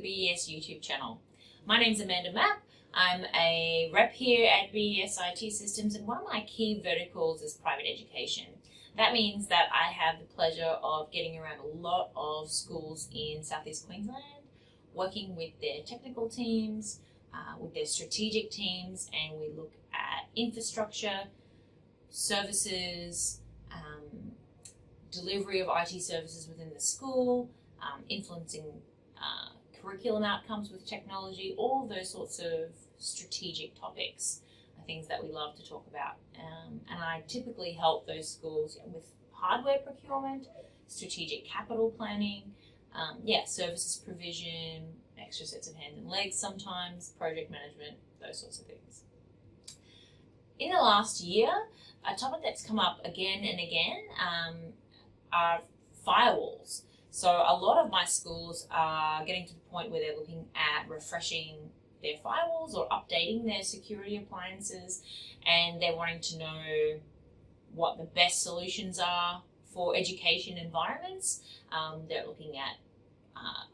BES YouTube channel. My name's Amanda Mapp. I'm a rep here at BES IT Systems, and one of my key verticals is private education. That means that I have the pleasure of getting around a lot of schools in Southeast Queensland, working with their technical teams, with their strategic teams, and we look at infrastructure, services, delivery of IT services within the school, influencing curriculum outcomes with technology, all those sorts of strategic topics are things that we love to talk about. And I typically help those schools with hardware procurement, strategic capital planning, services provision, extra sets of hands and legs sometimes, project management, those sorts of things. In the last year, a topic that's come up again and again are firewalls. So a lot of my schools are getting to the point where they're looking at refreshing their firewalls or updating their security appliances, and they're wanting to know what the best solutions are for education environments. They're looking at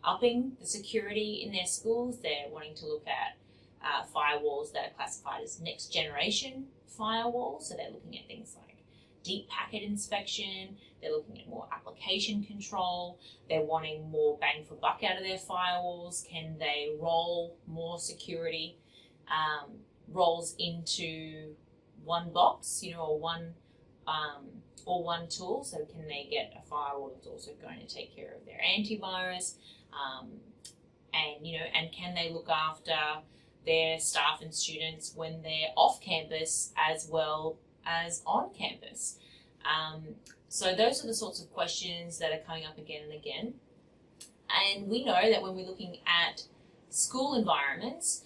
upping the security in their schools. They're wanting to look at firewalls that are classified as next generation firewalls. So they're looking at things like deep packet inspection. They're looking at more application control. They're wanting more bang for buck out of their firewalls. Can they roll more security roles into one box, or one tool? So can they get a firewall that's also going to take care of their antivirus? And can they look after their staff and students when they're off campus as well as on campus? So those are the sorts of questions that are coming up again and again. And we know that when we're looking at school environments,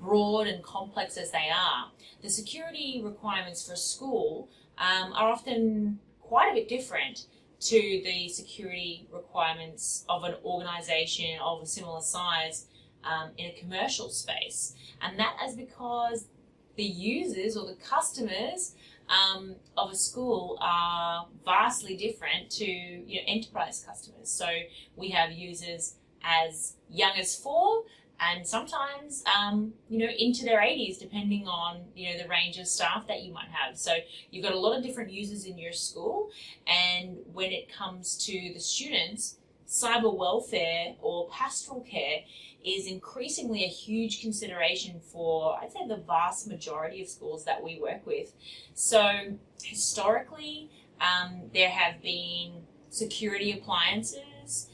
broad and complex as they are, the security requirements for a school are often quite a bit different to the security requirements of an organisation of a similar size in a commercial space. And that is because the users or the customers of a school are vastly different to enterprise customers. So we have users as young as 4 and sometimes into their 80s, depending on the range of staff that you might have. So you've got a lot of different users in your school, and when it comes to the students, cyber welfare or pastoral care is increasingly a huge consideration for, I'd say, the vast majority of schools that we work with. So historically, there have been security appliances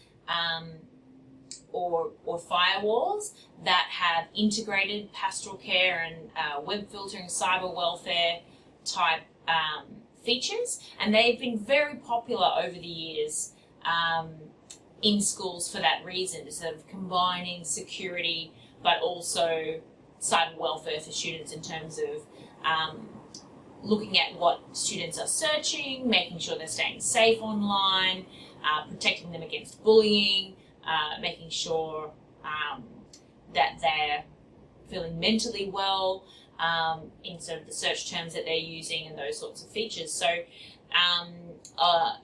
or firewalls that have integrated pastoral care and web filtering, cyber welfare type features, and they've been very popular over the years in schools for that reason, sort of combining security but also cyber welfare for students in terms of looking at what students are searching, making sure they're staying safe online, protecting them against bullying, making sure that they're feeling mentally well in sort of the search terms that they're using and those sorts of features. So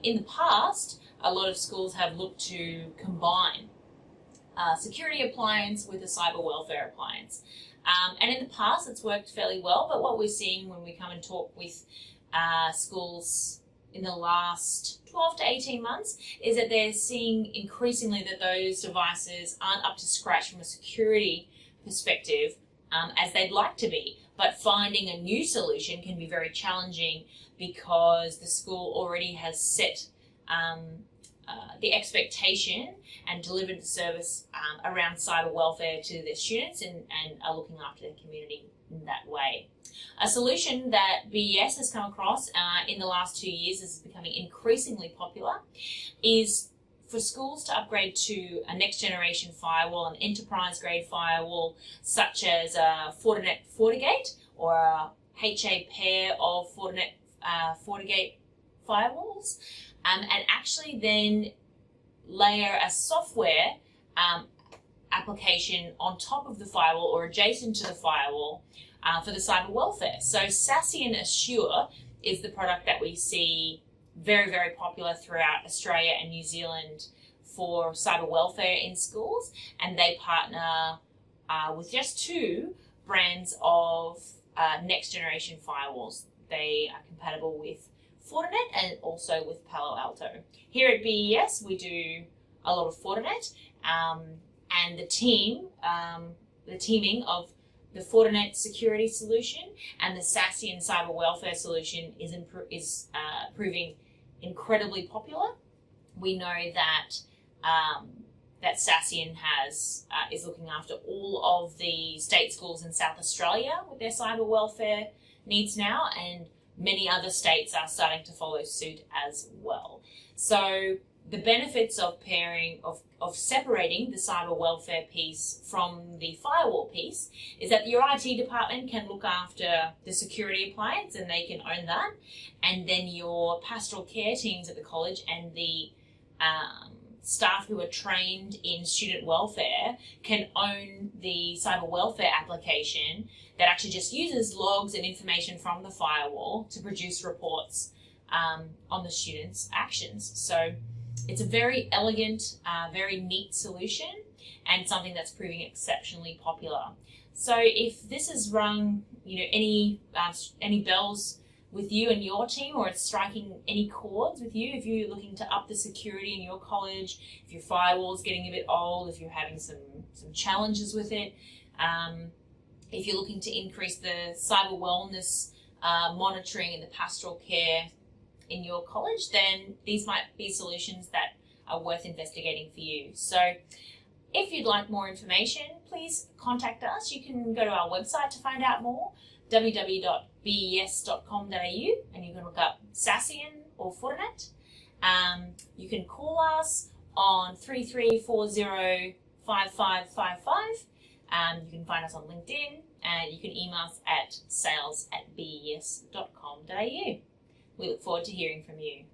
in the past, a lot of schools have looked to combine security appliance with a cyber welfare appliance. And in the past, it's worked fairly well, but what we're seeing when we come and talk with schools in the last 12 to 18 months is that they're seeing increasingly that those devices aren't up to scratch from a security perspective as they'd like to be. But finding a new solution can be very challenging because the school already has set the expectation and delivered the service around cyber welfare to their students and are looking after their community in that way. A solution that BES has come across in the last 2 years is becoming increasingly popular is for schools to upgrade to a next generation firewall, an enterprise grade firewall such as a Fortinet FortiGate or a HA pair of Fortinet FortiGate firewalls, and actually then layer a software application on top of the firewall or adjacent to the firewall for the cyber welfare. So SASE and Assure is the product that we see very, very popular throughout Australia and New Zealand for cyber welfare in schools, and they partner with just 2 brands of next generation firewalls. They are compatible with Fortinet and also with Palo Alto. Here at BES, we do a lot of Fortinet, and the teaming of the Fortinet security solution and the SASE and cyber welfare solution is proving incredibly popular. We know that that Sassian is looking after all of the state schools in South Australia with their cyber welfare needs now, and many other states are starting to follow suit as well. So the benefits of separating the cyber welfare piece from the firewall piece is that your IT department can look after the security appliance and they can own that, and then your pastoral care teams at the college and the staff who are trained in student welfare can own the cyber welfare application that actually just uses logs and information from the firewall to produce reports on the students' actions. So it's a very elegant, very neat solution, and something that's proving exceptionally popular. So if this has rung, any bells with you and your team, or it's striking any chords with you, if you're looking to up the security in your college, if your firewall's getting a bit old, if you're having some challenges with it, if you're looking to increase the cyber wellness monitoring and the pastoral care in your college, then these might be solutions that are worth investigating for you. So if you'd like more information, please contact us. You can go to our website to find out more, www.bes.com.au, and you can look up Sassian or Fortinet. You can call us on 3340 5555. You can find us on LinkedIn, and you can email us at sales@bes.com.au. We look forward to hearing from you.